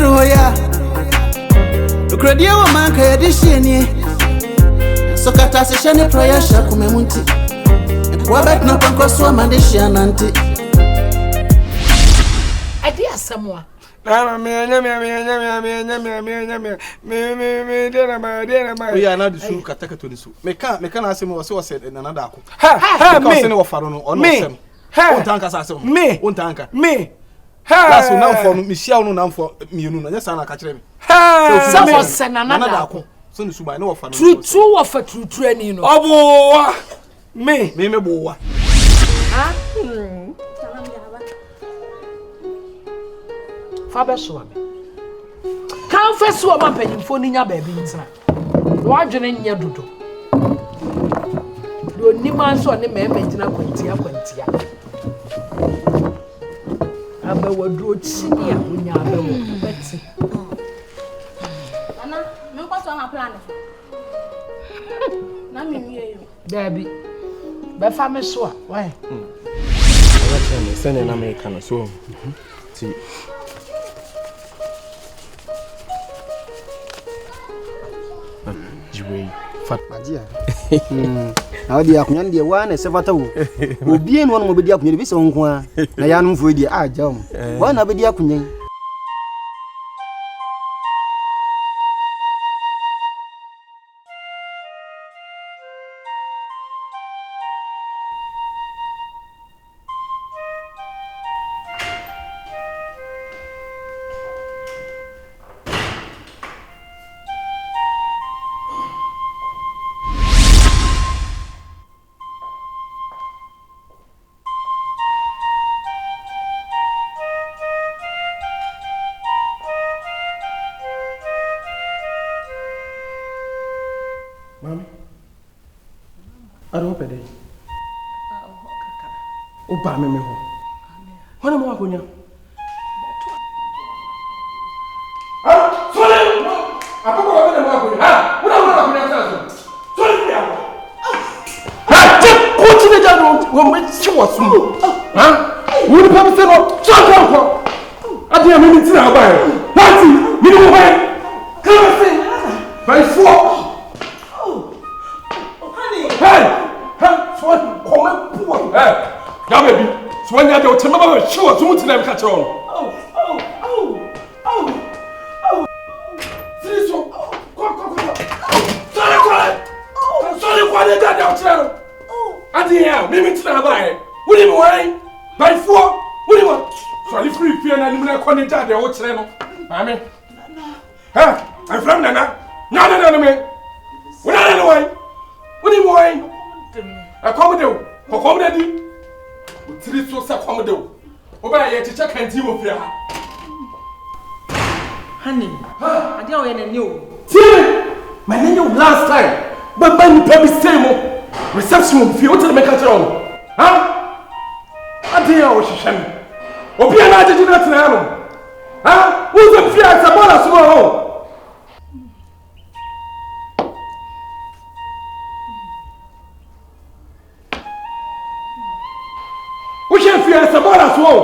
Edroya. The Credia woman can edition. So Kata Seshani prayer shall come munti. Wabet no Pancoswa Mandishan anti. Idea someone. We are not the soup Kataka to the soup. Make us say more so said in another. Ha, me, or me. Ha, Tankas, me, one tanker, me. Ha, so now for Michelle, no, now for me, yes, Anna Catherine. Ha, someone send another. So the soup I know for true of a true training. Oh, me, boy. Fabeso Kan feso o ma panyimfo ni nya baabi ntina no adwene nya dodo do nima so ne mema ntina kwantia aba waduro chini ya unya aba wo beti ana me kwa so ma plan na me wie yo baabi be fa me so a why send na me kana so ti Jiwe fat Magia. Na dia akunya dia wana se fata wo. Obi enu no be dia akunya bi se wonko a. Na ya no mfo dia ajam. Wana be dia akunya. Mami, I don't pay. O ba me ho. Hona mo akonya. Ah, sole. Akoko ba me mo akonya. Ha, una akonya tsazo. Sole ya. Ha, je ko ti de jado wo me chi wo sum. Ha? Wo ni pa me se no, so. Ade me mi ti na ba e. What? Mi ni mo ba e. Come on. By 4. Now baby, so when you are telling me sure to move them catch on. See so. Sorry, what did that out there? I didn't maybe to the buy. What do you want? By 4. What do you want? Sorry, free fear and I'm not calling that the old channel. I mean, huh? I'm from Nana. No, me. What are you doing? What do you want? Accommodate. Accommodate. Three so accommodate. Oba ye teacher can't you fear. Honey, I don't want to know. See, my name last time. But my baby same reception feel to make it wrong. Huh? I dare Oshisham. Obia na did not know. Huh? Who's the fear as a bonus tomorrow? Yes, about as well.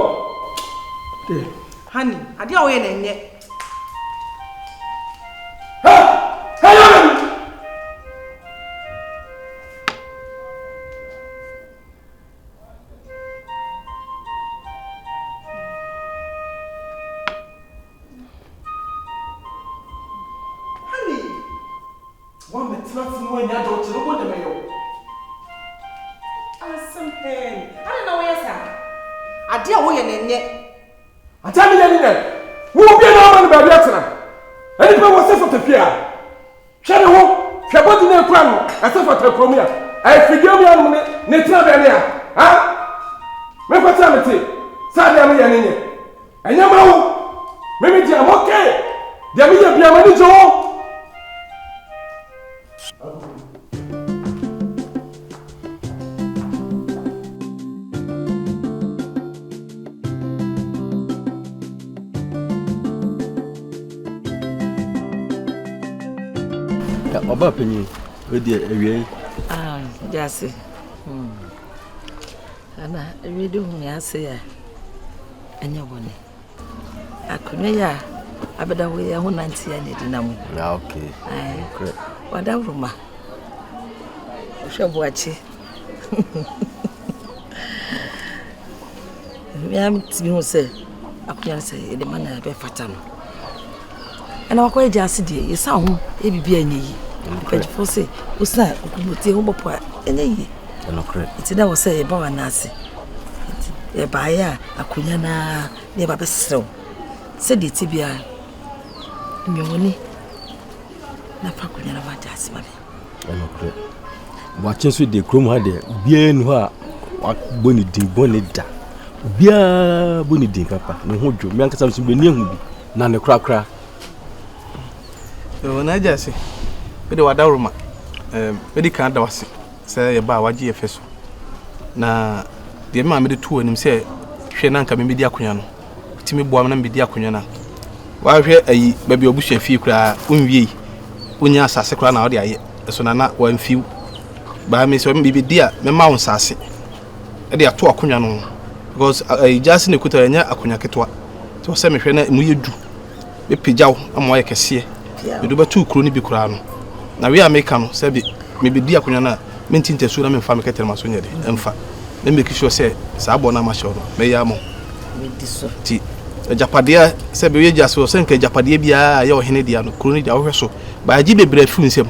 Honey, I don't want to know. Honey, one minute, nothing more in your daughter. No one may. Awesome pen. I don't know where you're at. I dear way and I tell me anything. Who will be an baby accident? Anyone was sent for the fear. Shadow, Shabbat in a crown, as if at a chromia. I figure me on Netra. Ah? Remember, Samity, Sadly, and Yamaho. Maybe I'm okay. There will be a manager. Oba penny, we dear, Jassy. And I do me, I say, and your money. I couldn't, abeda we ya ho nanti ya ne dinam. Yeah, okay. Okay. Wada ruma. Shabuachi. Me timi ho say akunya say the man na be fata no. Ana wakwa eja ase de yesa ho e bibia nyeyi. Pejfo say usa okubuti ho bopo enyeyi. No correct. Iti da wo say e ba wa na ase. E ba ya akunya na ne ba besrew. Se de tibia miwoni na pa akunya na ba ja ase ma be. No correct. Watching so the chrome had the bien wa boni da. Bia boni din papa no hojo me ankasa so be ni hu bi na ne krakra. Na jase be de wada roma be di kan da wase say ye ba waje ye feso na de ma me de tu anim say hwe na nka me di akonya no timi boa me na me di akonya na wa hwe ayi ba bi obusha fi kra unwie unya asase kra na wo de aye so na wa mfiu ba me so me bi dia me ma won sase e de ato akonya no because jase ne kuta nya akonya ketwa so say me hwe na mu yedu be pijaw am wa ye kese me do ba tu kro ni bi kra no na we America no say me bi di akonya na me ntinte su na me fa me ketel ma so nya de emfa me make sure say sa abo na ma show no me ya mo Me diso. ti japadia say be we jase so say nka japadia bia ya ohene dia no kro ni dia wo hwe so ba ji bebre fu nsem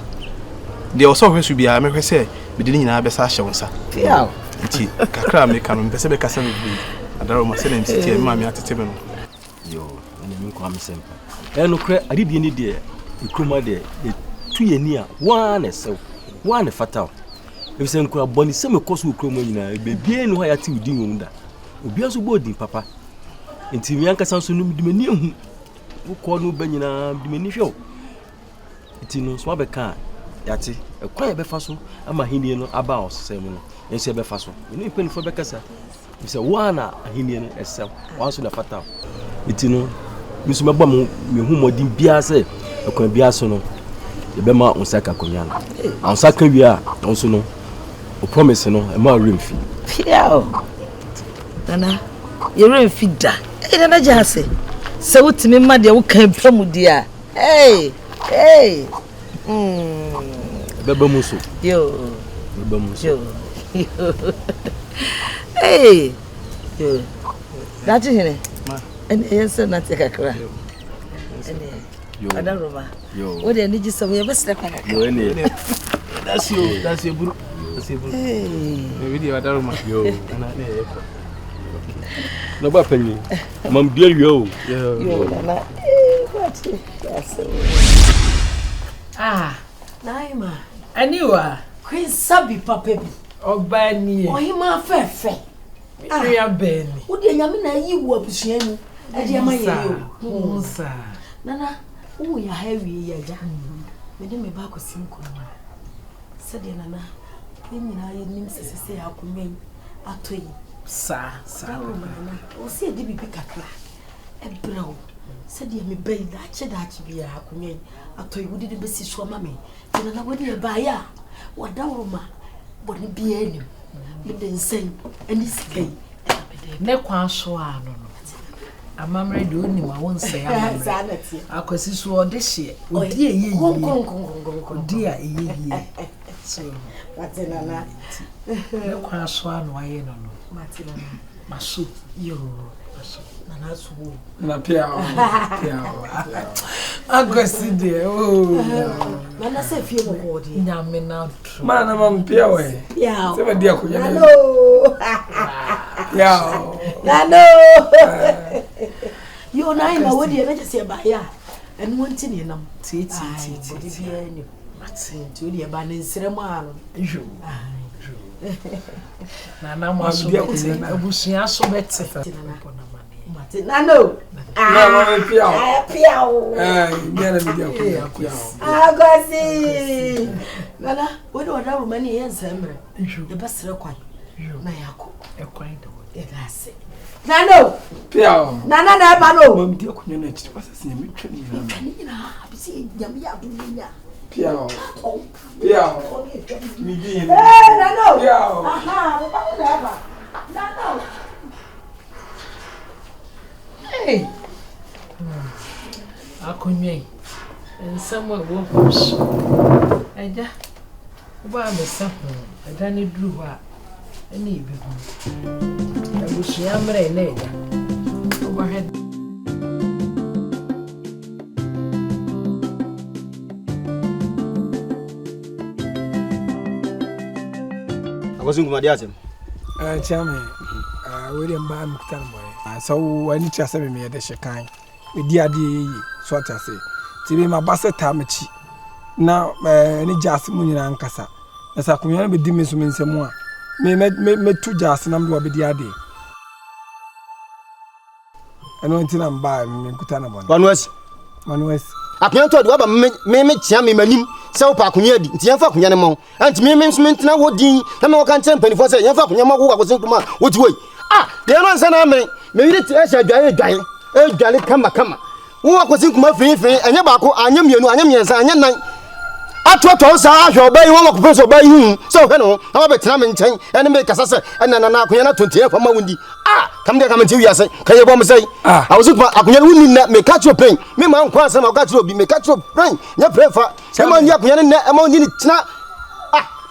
de o so hwe so bia me hwe say me di nyina be sa hye wonsa Fiao. ti kakra America no be say be kasa me bi adaro ma say na ntiti me ma me atete me no Yo, ene mi ko am sempa. No kra adidie ni de ikroma de tu ye ni a wa na sew. Wa na fatal. If say nko aboni se me koso ikroma nyina be bie no ha ya ti udin won da. Obi aso bo odin papa. Enti mi anka sanso no de mani ehu. Wo ko no ba nyina de mani hwe. Enti no so abeka yate ekwan ye be fa so ama hinie no aba osem no. Ense be fa so. Ni penfo be kasa. Mi say wa na hinie no esem. Wa so na fatal. Enti no misu mabwa me hu modin bia se akwan bia so no e be ma onsaka konya no onsaka wi a onso no o promise no e ma remfi Fiao. Nana, you remfi da. Nana jase. Se wutimi ma de wo kan pamu dia. Hey. beba muso Yo. beba muso Yo. Hey. Yo. Dati hene. Ma. And yes na te kakra. yo Adaroma. yo Wo de ni gisam ye besle kakra. yo ene that's your buru Hey. me video adaro ma yo na ne ye ko no ba panyi mam bia yo Yo nana. What? Yes. Naima. Aniwa. Queen Sabby papa bi. Obani. Ohima fefe. Ya beni. Wo de nyame na yi wo abusua mu. E de ma ye yo. Musa. Nana, wo ya hawi ya ja. Me de me ba ko sinko ma. Sade nana. Nyina ye nim sesese akonwen atoyi. Sa. Nana. O se de bibi kakra. E brawo. Sade me bai da che bia akonwen atoyi wo de besi so ma me. Nana wo de ba ya. Wadawroma. Boni bia enim. Me de nsen ani sikai. Ne kwa so ano no. Amamre de oni ma won se ya. Akwasi so ode hye. Odi eyeyi. Odi a eyeyi. So, Matinana. ne kwa so ano aye no no. Matinana. Maso. Yo. Nana so. Na pia. Akwasi de. Oh. Nana se fie mo ko di. Nyame na tro. Mana mam pia we. Yeah. Se ba dia ko ya. Hello. Ya. Nano. Yo na ina wodi e na se ba ya. Enu wonti ni nam. Ti. Bodi bia ni. Matin ti odi e ba ne nsere mo ano. Jo. Na maso beti. Abusua so beti. Matin. Nano. Na mam pia. Pia o. Bia na dia ko ya. Agasi. Nana, wodi wada romani yen semre. E ba sere kwan. Na yako. E kwan do. E gase. Nano. Pia. Nana na ba no. Mam dia ko nyana chi pasa se nyame twani na. Twani na bisi nyame ya du nya. Pia. Pia. Mi di. Nano. Pia. Aha, ba ko na ba. Nano. Hey. akonwe nsɛm a wo so agya wo ba me sɛ ho agya ne duru hɔ a ɛne ebi ho abusua mmerɛ na agya wo ba hwɛ Agosinguma dia asem chairman William ba muktan boy so wani tia se me de shekan me di ade yi so atase ti be ma basa tamachi na ni jas mu nyina nkasa na sa kunyo na be di me so me nsemu a me tu jas na me be di ade eno ntina mba me nkuta na bon manues akyan to de wa ba me chia me manim se wo pa akunya di nti yemfa akunya ne mo anti me nso me ntina wo din na me wo kan chen panifo se yemfa akunya mo wo Agosinguma wo ti wei de no nsa na me yiri ti ehya dwan kama wo Agosinguma fin enye ba ko anya mienu anya miensa anya nan atoto sa ahwe obai wo makofo so obai hu so hwe no na wa betina me nchen ene me kasa se ena na akunya na 20 fa ma wundi kam de kam nti wiase kaye bom sei Agosinguma akunya wuni na me catch your pain me ma nkwa asem ma catch obi me catch your pain nya prefa se ma ndi akunya ne e ma ndi ni tina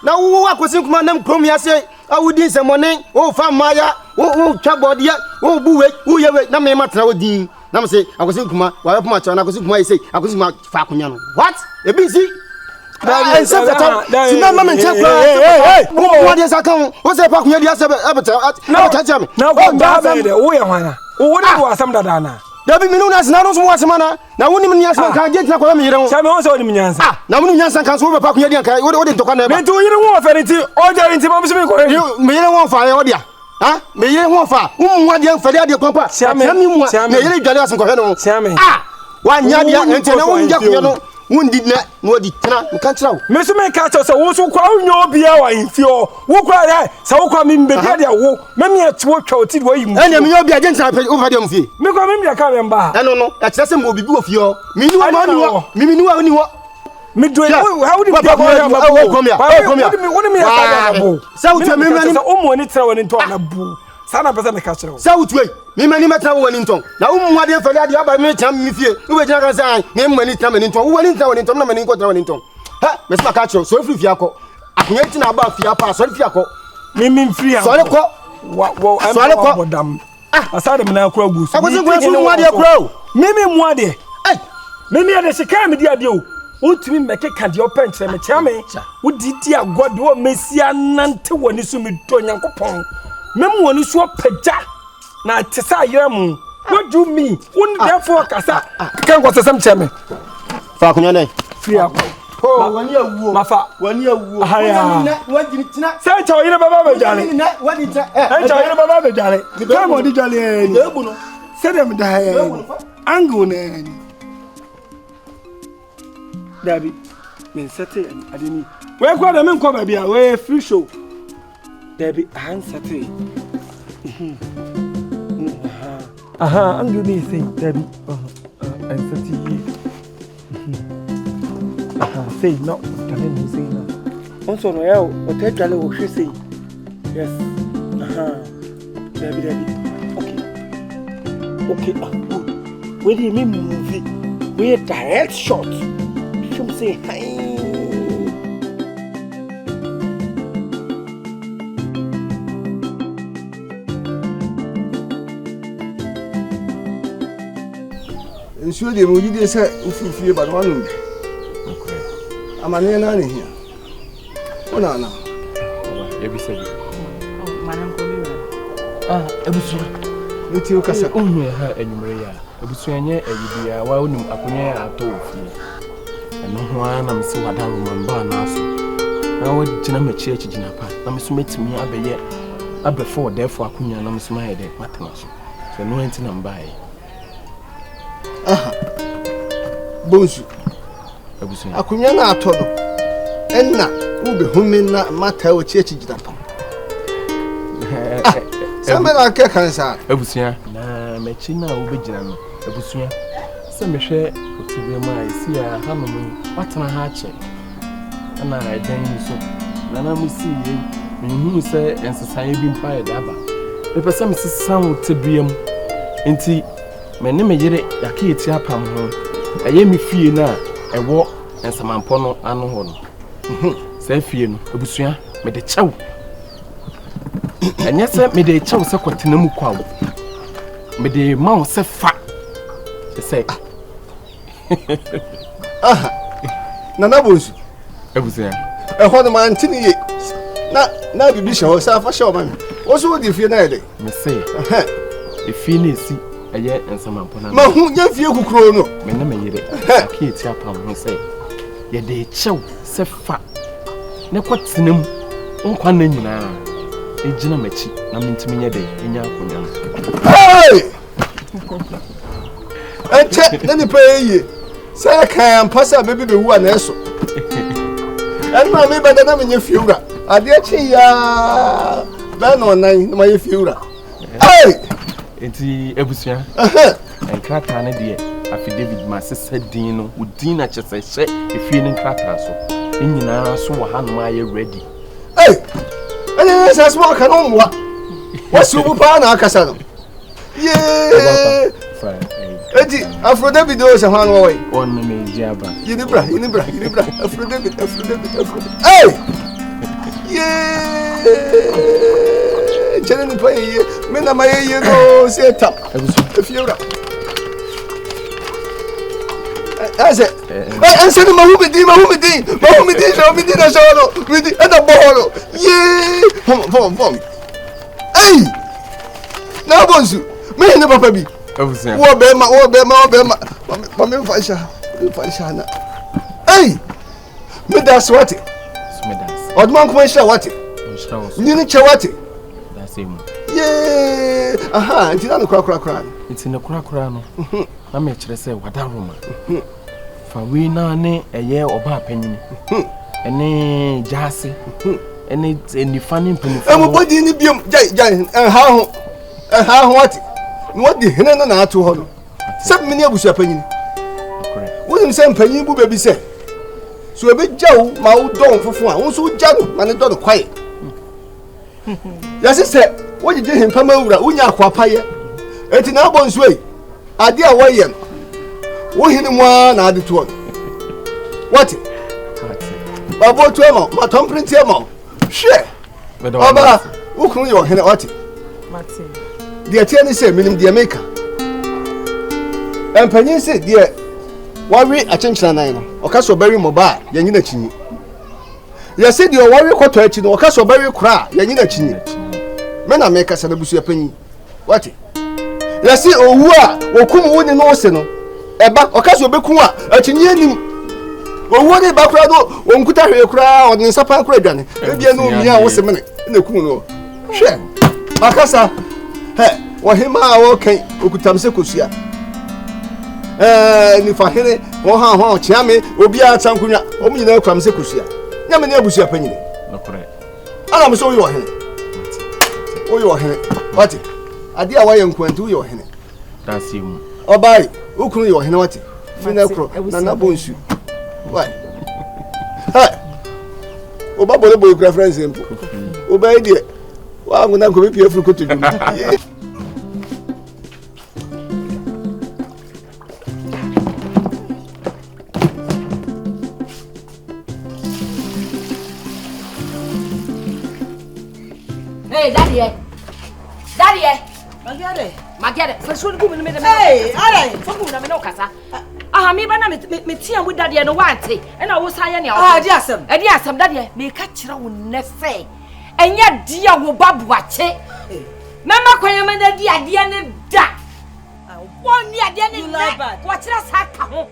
na wo Agosinguma nam krom ya se awudi semone wo fa maya wo twa bodia wo buwe wo yewe na me matena wodi na me se Agosinguma wa ya poma cha na Agosinguma say Agosinguma fa akunya no what ebinsi Hey, mama nche kwa. Wo dia sakan. Wo se pa kunya dia se abeta me. Na wo ba be de wo ye hwana. Wo de wo asam dada na. Da bi minu na sina no so wo asema na. Na woni min nyansa kan je tina kwa me yire wo. Cha me won se woni min nyansa. Na woni nyansa kan so wo be pa kunya dia kan. Wo de ntokwa na ba. Me to yire wo fa nti o je nti ma so me ko. Me yire wo fa ye wo dia. Me yire wo fa. Wo mu dia fa dia kwampa. Me mu me yire dwale asen ko hwe no. Wa nya dia enti na wo nja kunya no. Wundi na no di tena nka ntra wo me so me ka cho so wo so kwa unyo bia wa infio wo kwa ya sa wo kwa me mbebia dia wo me me atwo twa oti wo yimu ene me yo bia je ntra pe wo fa dia mfie me kwa me mbia ka me mba eno no ya kire se mo bibi wo fie o mi ni wo ma ni wo mi ni wo ni wo me do how do bia bo ya ma wo kom ya wo ni me ya ka na bo sa wo twa me ni sa o mo ni tra wo ni to na bu sana pesa me ka kire wo sa wo twa mi mani metra wo ni nton na wo mu ade fa dia ba me cham mi fie wo be jina kan say me mani tra me ni nton wo ni tra wo ni nton na mani ko tra wo ni nton ha me sma ka kire so free fie akọ akunya ti na ba fie apa so free akọ mi free akọ so ko wo am ko bodam asade me na akọ agu so Agosinguma so mu ade akọ o mi mu ade mi ade se ka me di ade o wontumi meke ka de open kire me kire me wo didi agode wo mesia nante woni so mi do Nyankopon mem woni so pagya na tesa yemu what do me won therefore kasa kan ko sesem cheme fa kunya nei free akọ wani awuo mafa wani awuo wani tina say chawo yire baba be jale wani tina chawo yire baba be jale the time odi jale ni ebu no say dem da angle na ni dabi men sete adini we kwa da men ko ba bia we free show dabi Ahensie angle ni say dabi Ahensie say no tell me say no also no ya o te tell o hwe say yes dabi okay we dey me movie we direct shot show say hi nsuo de mo yide se ufufie ba no no amane na ne hia ona na ya bi sabi manan ko mi ebusu nti o kasa onwe ha enyumre ya ebusu enye eyibia wa onum akonya ya ato ofie eno ho ana mse wadan romamba na aso na wo gina machi achi gina pa na meso metimi abeye abefo defo akonya na meso ma yede matena so so no enti na mbae bonsu ebusu akunya na ato no enna ube humi na mata o chi gina pa sambe na ke kansa ebusuya na machi na obegina no ebusuya se mehwe otibe ma isi ya hanomu watana ha che ana edan so na musi ye menhu se ensesan bi mpa ye daba me pesa me sisan otibiam enti me ne me yire yaketi apam ho ɛyɛ me fie na ɛwɔ nsamampɔ no ano hɔ no sɛ fie no abusua me de kyɛw ɛnyɛ sɛ me de kyɛw sɛ kɔtena mu kwaw me de ma wo sɛ fa sɛ aha nana bonsu abusua ɛhɔ no man tini ye na bibi hyɛ hɔ sɛ afa hyɛ ɔma me wo so wodi fie na yɛ de me sɛ efie na esi ɛyɛ nsamampɔ na ma hu nya fie kukuro no me na me yere akie ti apam ho sɛ yɛ de kyɛw sɛ fa ne kɔtena mu nkwa na nyinaa egyina machi na mentimi nyɛ de enya akonya no hey ɛnkyɛ na nipa yɛ sɛ kan ampa sɛ bɛbi bɛwu a na ɛso ɛnna me bɛda na menyɛ fiewura adeɛ kye ya bɛɛ na ɔnan na mayɛ fiewura hey enti abusua nkrataa ne deɛ afi David ma sesa din no udin na kyɛ sɛ hyɛ efie ne nkrataa so nyinaa so wɔ ha no ayɛ ready hey ɛne sɛ small ka no mmoa wasu bu pa na akasa no yee eti Afro David o se han wo on me jiaba yinibra Afro David hey yeah chene ni pa ye me na ma ye no se tap efiura ase anse ni mahumidi so mi di na so no mi di eta boholo yeah pom hey na bonsu me ni papa bi wo be ma me fasha na hey me das what odman kuma sha what ni ni che what that's him yeah aha ntina no kra ntina kra no na me kire se wadaroma fa we na ne eye oba panyini ene jase ene enifani mpanifa e mo bodi ni biom jai ha ho what no di hene no na ato ho no sɛ me ne abusu apanyini wonim sɛ mpanyin bu bebi sɛ so ebe jaw ma wo don fofo a wo so ja no ma ne do no kwae ya sɛ wo gye hempa mawura wonya akwapaye enti na abɔ nso ei ade a woyɛ no wo hene mu a na ade to what babo to ema ma tom print ema hwe oba wo kunu yɛ hene what dia tie ne sɛ minim dia maker empanyin sɛ dia wawe achenchana nan no okaso bari mobile yanyina chinyi ya sɛ dia wawe kɔtɔ achi no okaso bari kura yanyina chinyi me na maker sɛ na busu apanyin what ya sɛ owu a wokum wo ni no se no eba okaso obekum a achinyi anim owu ni ba kura do onkuta hwe kura odin sapa kura adwane ebia no mi a wo se mene na kum no hwe makasa wo hema a wo kan okutam se kosua ni fahene wo ha chiame obi a tankunya o mu nyina kwam se kosua nya me ne abusua panyine nokore ana me so wo hene wo hene what ade a waye nkwantu wo hene that's him obai ukunu yo hene what fina kro na bonsu why oba boy preference empo obai die wa nguna ko be pie furu koto dum Hey, Daddy. Maggie. First one, go in the middle. Hey, all right. For whom I know, Cassa. Ah, me, me, tea with Daddy and one tea, and I was high now. Ah, yes, and yes, some Daddy may catch you on next say. And yet, dear, will Bob watch it. Mamma, when I'm dear, da. 1 year, then watch us hack home.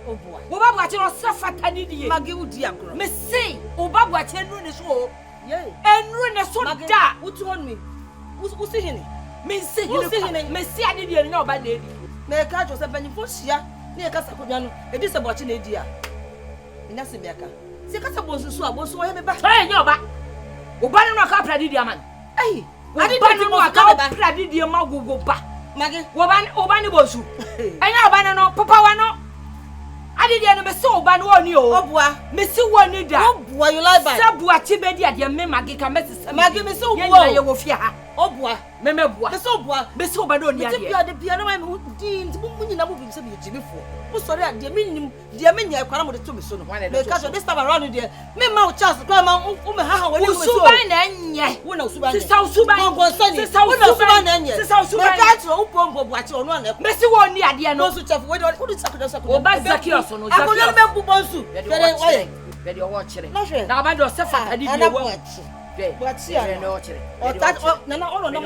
Bob watching or suffer Taddy. Maggie would dear. Miss C. Bob watching ruin his woe. And ruin a son of da. Who told me? Who's seeing it? Miss I didn't know about lady. May I catch yourself and you push ya near Casapiano? It is a watching idea. In Asiaca. See Casabos, so I was so heavy back. Hey, no, but Obana Capra did man. Hey, I didn't know a Capra did your mouth go back. Maggie, Obani was you. I know Banano, Papa, no. I didn't ever so ban one you. Oh, boy, Miss one need that. Oh, boy, you like that. Sabu, Tibet, your Maggie can mess Maggie, Miss so well, you will fear. Obwa, memebua. the sobwa, Be so bad on the ya. piano, I'm deemed Munina moving some before. Who sorry at the minimum, the Aminia Karamu to me soon. Because this time around there, me mouth chance, Grandma, how when you Suban, when I Suban, South Suban, South Suban, and South Suban, open what you want. Messi won the idea no switch off. What do you say? O ba Zakios no. I will not be Bonsu. Ready or watching. Now by yourself I did you watch. What's here? No, that no, no,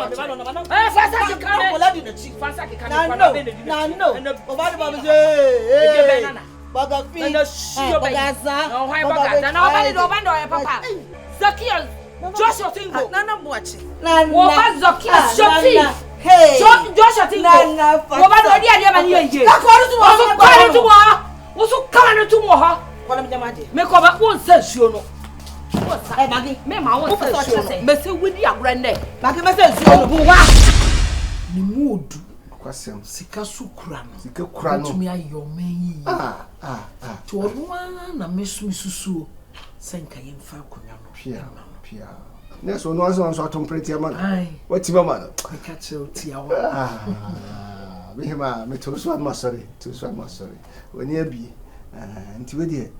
Maggie, me ma won say. Me say we di agrande. Maggie me say nsuo no wa. Ni mood. Kwasem. Sika su kura no. Sika kura no. Tumi ayo man. To odwa na me susu. Senka yemfa akonya no. Pia. Neso no anso atompreti ama. Wati mama no. Me ka che oti awo. Me to so am sorry. Wani abi. Nti we die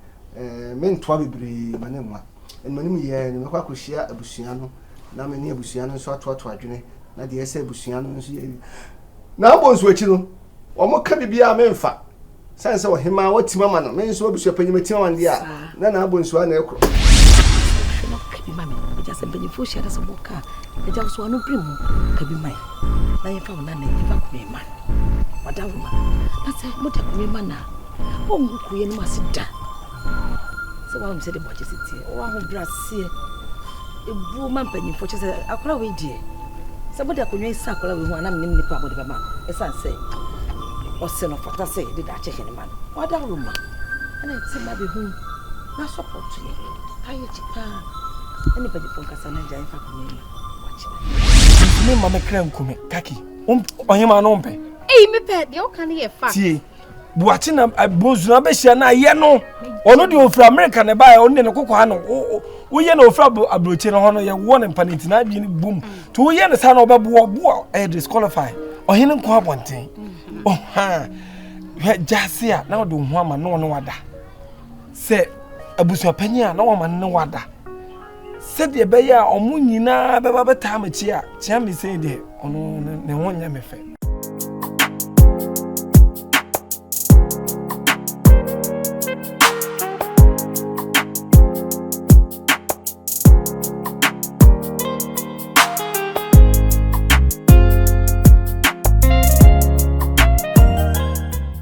men toa bebre manenwa. Enmanim ye ne mekwa kohia abusua no na me ne abusua no so ato adwene na de ese abusua no so ye na abonso achi no omo ka bibia memfa sanse wo hema watima ma no men so abusua panyima tima wan dia na abonso na ekro no kabi mami eja se benefo shia da se boka eja so anu primu kabi mai na ye fa wona na ye fa kuma man wadawo ma na se mo ta kuma na o nguku ye no masida. So I'm saying about city. Oh, I'm Brazil. A woman penny for just a crowd with dear. Somebody could raise Sakura with one. I'm named about the man. As I say, or son of what I say, did I check any man? What a woman. And I say, maybe whom not support to you. How you cheap? Anybody from Cassandra if I could me, Mamma Cram come, Kaki. On him an ompe. Eh, me pet, you can't hear fast. Watching a bozuna besia na ye no ono de ofra America ne ba ono ne kokwa no wo ye na ofra abroche no hono ye won empaniti na bi ni boom to wo ye ne sa na obebo disqualify ohene nko abonten oh ha jase a na wo de ho ama no wada se abusua panyi a na wo ma ne wada se de be ya omu nyina beba beta amachi a chia me se de ono ne ho nya me fe